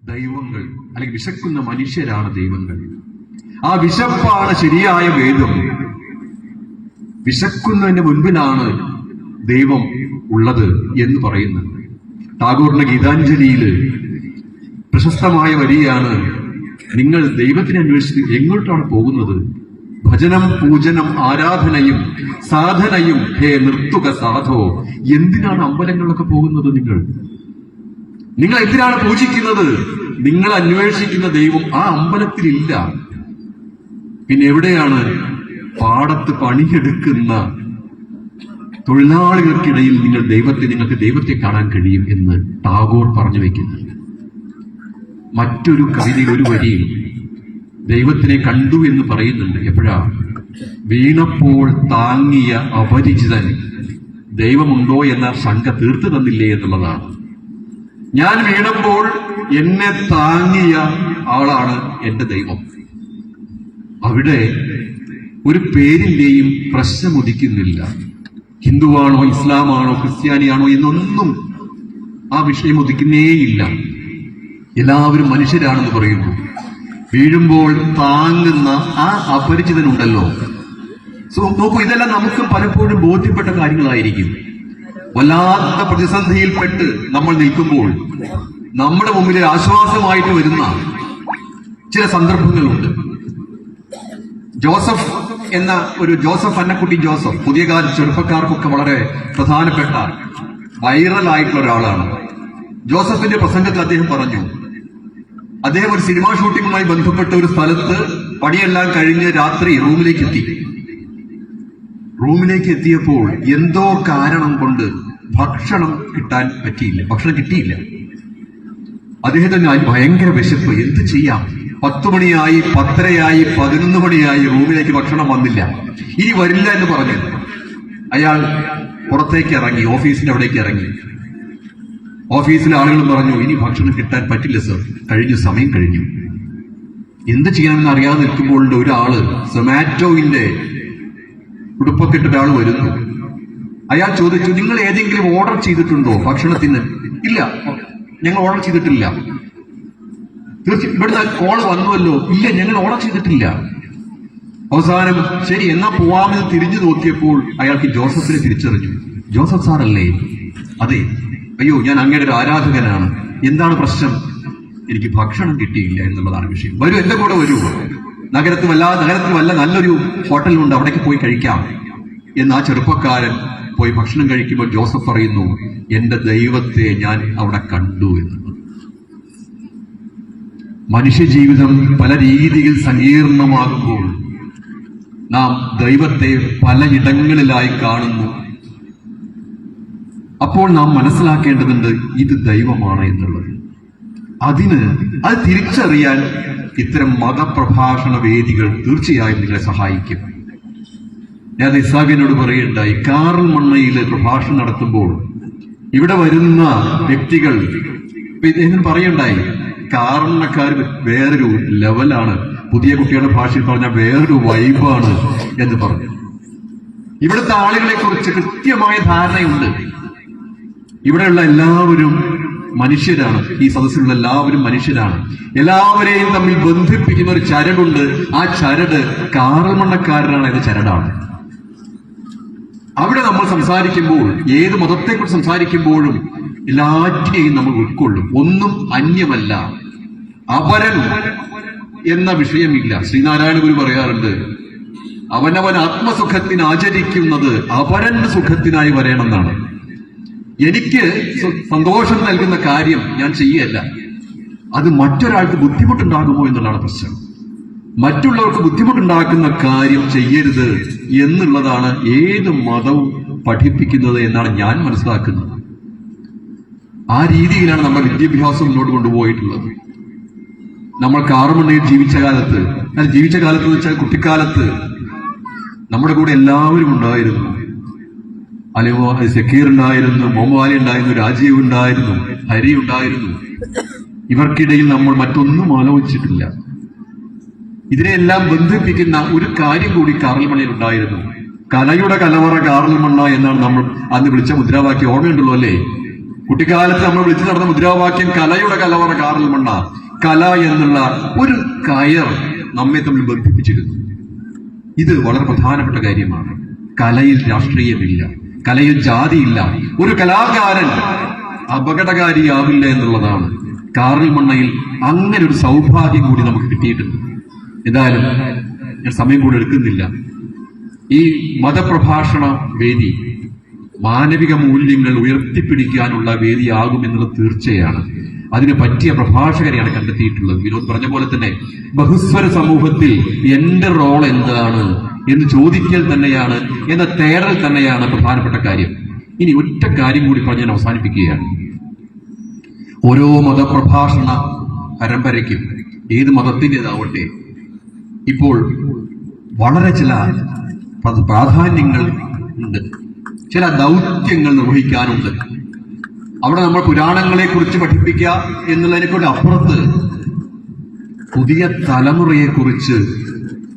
ദൈവങ്ങൾ അല്ലെങ്കിൽ വിശക്കുന്ന മനുഷ്യരാണ് ദൈവങ്ങൾ. ആ വിശപ്പാണ് ശരിയായ വേദം. വിശക്കുന്നതിന്റെ മുൻപിലാണ് ദൈവം ഉള്ളത് എന്ന് പറയുന്നത്. ടാഗോറിന്റെ ഗീതാഞ്ജലിയിൽ പ്രശസ്തമായ വരിയാണ്, നിങ്ങൾ ദൈവത്തിനെ അന്വേഷിച്ച് എങ്ങോട്ടാണ് പോകുന്നത്? ഭജനം പൂജനം ആരാധനയും സാധനയും ഹേ നിർത്തുക സാധോ. എന്തിനാണ് അമ്പലങ്ങളിലൊക്കെ പോകുന്നത്? നിങ്ങൾ എന്തിനാണ് പൂജിക്കുന്നത്? നിങ്ങൾ അന്വേഷിക്കുന്ന ദൈവം ആ അമ്പലത്തിലില്ല. പിന്നെ എവിടെയാണ്? പാടത്ത് പണിയെടുക്കുന്ന തൊഴിലാളികൾക്കിടയിൽ നിങ്ങൾക്ക് ദൈവത്തെ കാണാൻ കഴിയും എന്ന് ടാഗോർ പറഞ്ഞു വെക്കുന്നത്. മറ്റൊരു കവിതയിൽ ഒരു വരിയിൽ ദൈവത്തിനെ കണ്ടു എന്ന് പറയുന്നുണ്ട്. എപ്പോഴാ? വീണപ്പോൾ താങ്ങിയ അപരിചിതൻ ദൈവമുണ്ടോ എന്ന ശങ്ക തീർത്തു തന്നില്ലേ എന്നുള്ളതാണ്. ഞാൻ വീണപ്പോൾ എന്നെ താങ്ങിയ ആളാണ് എന്റെ ദൈവം. അവിടെ ഒരു പേരിന്റെയും പ്രശ്നം ഉദിക്കുന്നില്ല. ഹിന്ദുവാണോ ഇസ്ലാമാണോ ക്രിസ്ത്യാനിയാണോ എന്നൊന്നും ആ വിഷയം ഉദിക്കുന്നേയില്ല. എല്ലാവരും മനുഷ്യരാണെന്ന് പറയുന്നു. വീഴുമ്പോൾ താങ്ങുന്ന ആ അപരിചിതനുണ്ടല്ലോ. നോക്കൂ, ഇതെല്ലാം നമുക്ക് പലപ്പോഴും ബോധ്യപ്പെട്ട കാര്യങ്ങളായിരിക്കും. വല്ലാത്ത പ്രതിസന്ധിയിൽപ്പെട്ട് നമ്മൾ നിൽക്കുമ്പോൾ നമ്മുടെ മുമ്പിൽ ആശ്വാസമായിട്ട് വരുന്ന ചില സന്ദർഭങ്ങളുണ്ട്. ജോസഫ് അന്നക്കുട്ടി ജോസഫ് പുതിയ കാല ചെറുപ്പക്കാർക്കൊക്കെ വളരെ പ്രധാനപ്പെട്ട വൈറലായിട്ടുള്ള ഒരാളാണ്. ജോസഫിന്റെ പ്രസംഗത്തിൽ അദ്ദേഹം പറഞ്ഞു, അദ്ദേഹം ഒരു സിനിമാ ഷൂട്ടിങ്ങുമായി ബന്ധപ്പെട്ട ഒരു സ്ഥലത്ത് പണിയെല്ലാം കഴിഞ്ഞ് രാത്രി റൂമിലേക്ക് എത്തിയപ്പോൾ എന്തോ കാരണം കൊണ്ട് ഭക്ഷണം കിട്ടിയില്ല. അദ്ദേഹത്തിന് ഭയങ്കര വിശപ്പ്. എന്ത് ചെയ്യാം? 10 മണിയായി, 10:30 11 മണിയായി, റൂമിലേക്ക് ഭക്ഷണം വന്നില്ല. ഇനി വരില്ല എന്ന് പറഞ്ഞു അയാൾ പുറത്തേക്ക് ഇറങ്ങി, ഓഫീസിന്റെ അവിടേക്ക് ഇറങ്ങി. ഓഫീസിലെ ആളുകൾ പറഞ്ഞു, ഇനി ഭക്ഷണം കിട്ടാൻ പറ്റില്ല സർ, സമയം കഴിഞ്ഞു. എന്ത് ചെയ്യാമെന്ന് അറിയാതെ നിൽക്കുമ്പോൾ ഒരാള് സൊമാറ്റോയിന്റെ ഉടുപ്പൊക്കെ ഇട്ട ഒരാൾ വരുന്നു. അയാൾ ചോദിച്ചു, നിങ്ങൾ ഏതെങ്കിലും ഓർഡർ ചെയ്തിട്ടുണ്ടോ ഭക്ഷണത്തിന്? ഇല്ല, ഞങ്ങൾ ഓർഡർ ചെയ്തിട്ടില്ല. തീർച്ചയായും ഇവിടുന്ന് കോള് വന്നുവല്ലോ? ഇല്ല, ഞങ്ങൾ ഓർഡർ ചെയ്തിട്ടില്ല. അവസാനം ശരി എന്നാ പോവാമെന്ന് തിരിഞ്ഞു നോക്കിയപ്പോൾ അയാൾക്ക് ജോസഫിനെ തിരിച്ചറിഞ്ഞു. ജോസഫ് സാറല്ലേ? അതെ. അയ്യോ, ഞാൻ അങ്ങയുടെ ഒരു ആരാധകനാണ്. എന്താണ് പ്രശ്നം? എനിക്ക് ഭക്ഷണം കിട്ടിയില്ല എന്നുള്ളതാണ് വിഷയം. വരൂ, എന്റെ കൂടെ വരൂ. നഗരത്തിൽ വല്ല നല്ലൊരു ഹോട്ടലുണ്ട്, അവിടേക്ക് പോയി കഴിക്കാം എന്ന് ആ ചെറുപ്പക്കാരൻ പോയി ഭക്ഷണം കഴിക്കുമ്പോൾ ജോസഫ് പറയുന്നു, എന്റെ ദൈവത്തെ ഞാൻ അവിടെ കണ്ടു എന്നുള്ളത്. മനുഷ്യജീവിതം പല രീതിയിൽ സങ്കീർണമാകുമ്പോൾ നാം ദൈവത്തെ പലയിടങ്ങളിലായി കാണുന്നു. അപ്പോൾ നാം മനസ്സിലാക്കേണ്ടതുണ്ട്, ഇത് ദൈവമാണ് എന്നുള്ളത്. അത് തിരിച്ചറിയാൻ ഇത്തരം മതപ്രഭാഷണ വേദികൾ തീർച്ചയായും നിങ്ങളെ സഹായിക്കും. ഞാൻ ഇസാഖിനോട് പറയുണ്ടായി, കാറൽ മണ്ണയില് പ്രഭാഷണം നടത്തുമ്പോൾ ഇവിടെ വരുന്ന വ്യക്തികൾ ഇദ്ദേഹം പറയുണ്ടായി, കാറണക്കാർ വേറൊരു ലെവലാണ്, പുതിയ കുട്ടികളുടെ ഭാഷയിൽ പറഞ്ഞാൽ വേറൊരു വൈബാണ് എന്ന് പറഞ്ഞു. ഇവിടുത്തെ ആളുകളെ കുറിച്ച് കൃത്യമായ ധാരണയുണ്ട്. ഇവിടെയുള്ള എല്ലാവരും മനുഷ്യരാണ്. ഈ സദസ്സിലുള്ള എല്ലാവരും മനുഷ്യരാണ്. എല്ലാവരെയും തമ്മിൽ ബന്ധിപ്പിക്കുന്ന ഒരു ചരടുണ്ട്. ആ ചരട് കാറൽമണ്ണക്കാരനാണ് എന്ന ചരടാണ്. അവിടെ നമ്മൾ സംസാരിക്കുമ്പോൾ, ഏത് മതത്തെക്കുറിച്ച് സംസാരിക്കുമ്പോഴും എല്ലാറ്റിനെയും നമ്മൾ ഉൾക്കൊള്ളും. ഒന്നും അന്യമല്ല, അപരൻ എന്ന വിഷയമില്ല. ശ്രീനാരായണ ഗുരു പറയാറുണ്ട്, അവനവൻ ആത്മസുഖത്തിന് ആചരിക്കുന്നത് അപരന്റെ സുഖത്തിനായി വരണമെന്നാണ്. എനിക്ക് സന്തോഷം നൽകുന്ന കാര്യം ഞാൻ ചെയ്യല്ല, അത് മറ്റൊരാൾക്ക് ബുദ്ധിമുട്ടുണ്ടാകുമോ എന്നുള്ളതാണ് പ്രശ്നം. മറ്റുള്ളവർക്ക് ബുദ്ധിമുട്ടുണ്ടാക്കുന്ന കാര്യം ചെയ്യരുത് എന്നുള്ളതാണ് ഏത് മതവും പഠിപ്പിക്കുന്നത് എന്നാണ് ഞാൻ മനസ്സിലാക്കുന്നത്. ആ രീതിയിലാണ് നമ്മുടെ വിദ്യാഭ്യാസം മുന്നോട്ട് കൊണ്ടുപോയിട്ടുള്ളത്. നമ്മൾ കാറുമണ്ണയിൽ ജീവിച്ച കാലത്ത് എന്ന് വെച്ചാൽ കുട്ടിക്കാലത്ത് നമ്മുടെ കൂടെ എല്ലാവരും ഉണ്ടായിരുന്നു. സക്കീർ ഉണ്ടായിരുന്നു, മോമാലി ഉണ്ടായിരുന്നു, രാജീവ് ഉണ്ടായിരുന്നു, ഹരി ഉണ്ടായിരുന്നു. ഇവർക്കിടയിൽ നമ്മൾ മറ്റൊന്നും ആലോചിച്ചിട്ടില്ല. ഇതിനെല്ലാം ബന്ധിപ്പിക്കുന്ന ഒരു കാര്യം കൂടി കാറൽമണ്ണയിൽ ഉണ്ടായിരുന്നു. കലയുടെ കലവറ കാറൽമണ്ണ എന്നാണ് നമ്മൾ അന്ന് വിളിച്ച മുദ്രാവാക്യം. ഓർമ്മയുണ്ടല്ലോ അല്ലേ? കുട്ടിക്കാലത്ത് നമ്മൾ വിളിച്ചു നടന്ന മുദ്രാവാക്യം കലയുടെ കലവറ കാറിൽ മണ്ണ. കല എന്നുള്ള ഒരു കയർ നമ്മെ തമ്മിൽ ബന്ധിപ്പിച്ചിരുന്നു. ഇത് വളരെ പ്രധാനപ്പെട്ട കാര്യമാണ്. കലയിൽ രാഷ്ട്രീയമില്ല, കലയിൽ ജാതിയില്ല. ഒരു കലാകാരൻ അപകടകാരിയാവില്ല എന്നുള്ളതാണ്. കാറിൽ മണ്ണയിൽ അങ്ങനെ ഒരു സൗഭാഗ്യം കൂടി നമുക്ക് കിട്ടിയിട്ടുണ്ട്. എന്തായാലും ഞാൻ സമയം കൂടെ എടുക്കുന്നില്ല. ഈ മതപ്രഭാഷണ വേദി മാനവിക മൂല്യങ്ങൾ ഉയർത്തിപ്പിടിക്കാനുള്ള വേദിയാകും എന്നുള്ളത് തീർച്ചയാണ്. അതിന് പറ്റിയ പ്രഭാഷകരെയാണ് കണ്ടെത്തിയിട്ടുള്ളത്. വിനോദ് പറഞ്ഞ പോലെ തന്നെ ബഹുസ്വര സമൂഹത്തിൽ എന്റെ റോൾ എന്താണ് എന്ന് ചോദിക്കൽ തന്നെയാണ്, എന്ന തേടൽ തന്നെയാണ് പ്രധാനപ്പെട്ട കാര്യം. ഇനി ഒറ്റ കാര്യം കൂടി പറഞ്ഞ് ഞാൻ അവസാനിപ്പിക്കുകയാണ്. ഓരോ മതപ്രഭാഷണ പരമ്പരയ്ക്കും ഏത് മതത്തിൻ്റെതാവട്ടെ ഇപ്പോൾ വളരെ ചില പ്രാധാന്യങ്ങൾ ഉണ്ട്, ചില ദൗത്യങ്ങൾ നിർവഹിക്കാനുണ്ട്. അവിടെ നമ്മൾ പുരാണങ്ങളെ കുറിച്ച് പഠിപ്പിക്കുക എന്നുള്ളതിനെക്കൊണ്ട് അപ്പുറത്ത് പുതിയ തലമുറയെ കുറിച്ച്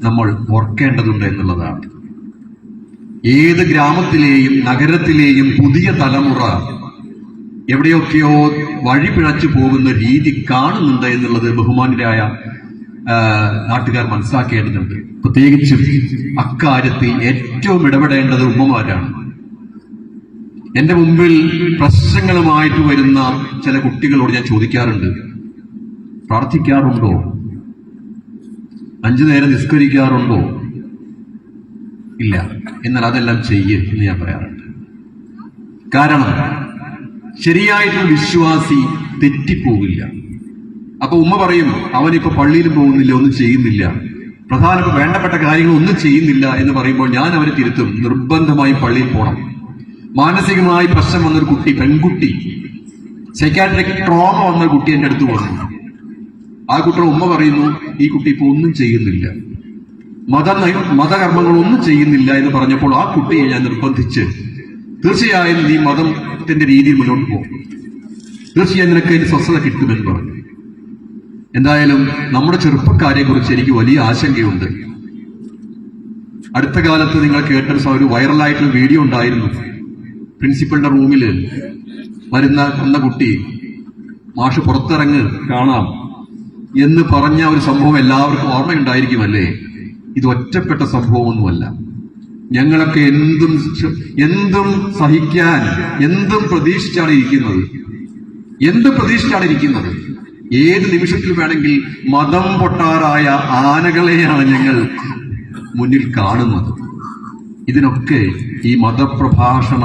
നമ്മൾ ഓർക്കേണ്ടതുണ്ട് എന്നുള്ളതാണ്. ഏത് ഗ്രാമത്തിലെയും നഗരത്തിലെയും പുതിയ തലമുറ എവിടെയൊക്കെയോ വഴി പിഴച്ചു പോകുന്ന രീതി കാണുന്നുണ്ട് എന്നുള്ളത് ബഹുമാന്യരായ നാട്ടുകാർ മനസ്സിലാക്കേണ്ടതുണ്ട്. പ്രത്യേകിച്ചും അക്കാര്യത്തിൽ ഏറ്റവും ഇടപെടേണ്ടത് ഉമ്മമാരാണ്. എന്റെ മുമ്പിൽ പ്രശ്നങ്ങളുമായിട്ട് വരുന്ന ചില കുട്ടികളോട് ഞാൻ ചോദിക്കാറുണ്ട്, പ്രാർത്ഥിക്കാറുണ്ടോ? 5 നേരം നിസ്കരിക്കാറുണ്ടോ? ഇല്ല. എന്നാൽ അതെല്ലാം ചെയ്യ് എന്ന് ഞാൻ പറയാറുണ്ട്. കാരണം ശരിയായിട്ടുള്ള വിശ്വാസി തെറ്റിപ്പോകില്ല. അപ്പൊ ഉമ്മ പറയും, അവനിപ്പോ പള്ളിയിലും പോകുന്നില്ല, ഒന്നും ചെയ്യുന്നില്ല, പ്രധാനപ്പെട്ട വേണ്ടപ്പെട്ട കാര്യങ്ങൾ ഒന്നും ചെയ്യുന്നില്ല എന്ന് പറയുമ്പോൾ ഞാൻ അവരെ തിരുത്തും. നിർബന്ധമായും പള്ളിയിൽ പോകണം. മാനസികമായി പ്രശ്നം വന്നൊരു കുട്ടി, പെൺകുട്ടി, സൈക്കാട്രിക് ട്രോമ വന്ന കുട്ടി എന്റെ അടുത്ത് വന്നു. ആ കുട്ടിയുടെ ഉമ്മ പറയുന്നു, ഈ കുട്ടി ഇപ്പൊ ഒന്നും ചെയ്യുന്നില്ല, മതകർമ്മങ്ങളൊന്നും ചെയ്യുന്നില്ല എന്ന് പറഞ്ഞപ്പോൾ ആ കുട്ടിയെ ഞാൻ നിർബന്ധിച്ച്, തീർച്ചയായും നീ മതത്തിന്റെ രീതിയിൽ മുന്നോട്ട് പോകും, തീർച്ചയായും നിനക്ക് അതിന് സ്വസ്ഥത കിട്ടുമെന്ന് പറഞ്ഞു. എന്തായാലും നമ്മുടെ ചെറുപ്പക്കാരെ കുറിച്ച് എനിക്ക് വലിയ ആശങ്കയുണ്ട്. അടുത്ത കാലത്ത് നിങ്ങൾ കേട്ട ഒരു വൈറലായിട്ടുള്ള വീഡിയോ ഉണ്ടായിരുന്നു. പ്രിൻസിപ്പലിന്റെ റൂമിൽ വന്ന കുട്ടി, മാഷ് പുറത്തിറങ്ങ് കാണാം എന്ന് പറഞ്ഞ ഒരു സംഭവം എല്ലാവർക്കും ഓർമ്മയുണ്ടായിരിക്കുമല്ലേ? ഇത് ഒറ്റപ്പെട്ട സംഭവമൊന്നുമല്ല. ഞങ്ങളൊക്കെ എന്തും സഹിക്കാൻ, എന്തും പ്രതീക്ഷിച്ചാണ് ഇരിക്കുന്നത്. ഏത് നിമിഷത്തിൽ വേണമെങ്കിൽ മതം പൊട്ടാറായ ആനകളെയാണ് ഞങ്ങൾ മുന്നിൽ കാണുന്നത്. ഇതിനൊക്കെ ഈ മതപ്രഭാഷണ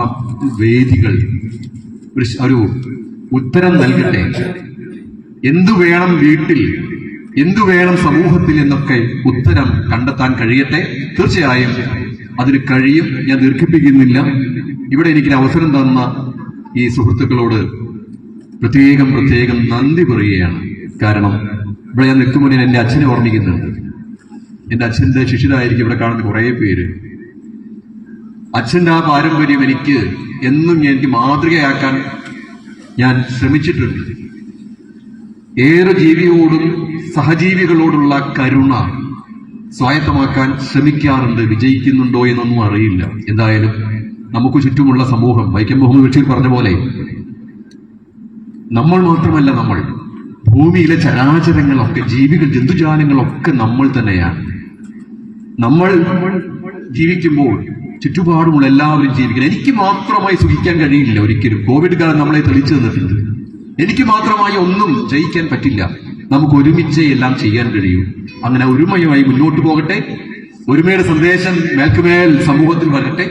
വേദികൾ ഒരു ഉത്തരം നൽകട്ടെ. എന്തു വേണം വീട്ടിൽ, എന്തു വേണം സമൂഹത്തിൽ എന്നൊക്കെ ഉത്തരം കണ്ടെത്താൻ കഴിയട്ടെ. തീർച്ചയായും അതിന് കഴിയും. ഞാൻ ദീർഘിപ്പിക്കുന്നില്ല. ഇവിടെ എനിക്ക് അവസരം തന്ന ഈ സുഹൃത്തുക്കളോട് പ്രത്യേകം നന്ദി പറയുകയാണ്. കാരണം ഇവിടെ ഞാൻ നിൽക്കുമ്പോൾ ഞാൻ എൻ്റെ അച്ഛനെ ഓർമ്മിക്കുന്നുണ്ട്. എൻ്റെ അച്ഛൻ്റെ ശിഷ്യരായിരിക്കും ഇവിടെ കാണുന്ന കുറേ പേര്. അച്ഛൻ്റെ ആ പാരമ്പര്യം എനിക്ക് മാതൃകയാക്കാൻ ഞാൻ ശ്രമിച്ചിട്ടുണ്ട്. ഏറെ ജീവിയോടും സഹജീവികളോടുള്ള കരുണ സ്വായത്തമാക്കാൻ ശ്രമിക്കാറുണ്ട്. വിജയിക്കുന്നുണ്ടോ എന്നൊന്നും അറിയില്ല. എന്തായാലും നമുക്ക് ചുറ്റുമുള്ള സമൂഹം, വൈക്കം മുഹമ്മദ് ബഷീർ പറഞ്ഞ പോലെ, നമ്മൾ മാത്രമല്ല, നമ്മൾ ഭൂമിയിലെ ചരാചരങ്ങളൊക്കെ, ജീവികൾ, ജന്തുജാലങ്ങളൊക്കെ നമ്മൾ തന്നെയാണ്. നമ്മൾ ജീവിക്കുമ്പോൾ ചുറ്റുപാടുമുള്ള എല്ലാവരും ജീവിക്കണം. എനിക്ക് മാത്രമായി സുഖിക്കാൻ കഴിയില്ല ഒരിക്കലും. കോവിഡ് കാലം നമ്മളെ തെളിച്ചു തന്നിട്ടുണ്ട്. എനിക്ക് മാത്രമായി ഒന്നും ജയിക്കാൻ പറ്റില്ല. നമുക്ക് ഒരുമിച്ച് എല്ലാം ചെയ്യാൻ കഴിയും. അങ്ങനെ ഒരുമയുമായി മുന്നോട്ട് പോകട്ടെ. ഒരുമയുടെ സന്ദേശം മേൽക്കുമേൽ സമൂഹത്തിൽ വരട്ടെ.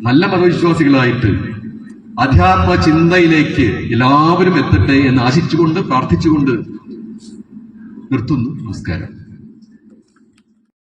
നല്ല മതവിശ്വാസികളായിട്ട് അധ്യാത്മ ചിന്തയിലേക്ക് എല്ലാവരും എത്തട്ടെ എന്ന് ആശിച്ചുകൊണ്ട്, പ്രാർത്ഥിച്ചുകൊണ്ട് നിർത്തുന്നു. നമസ്കാരം.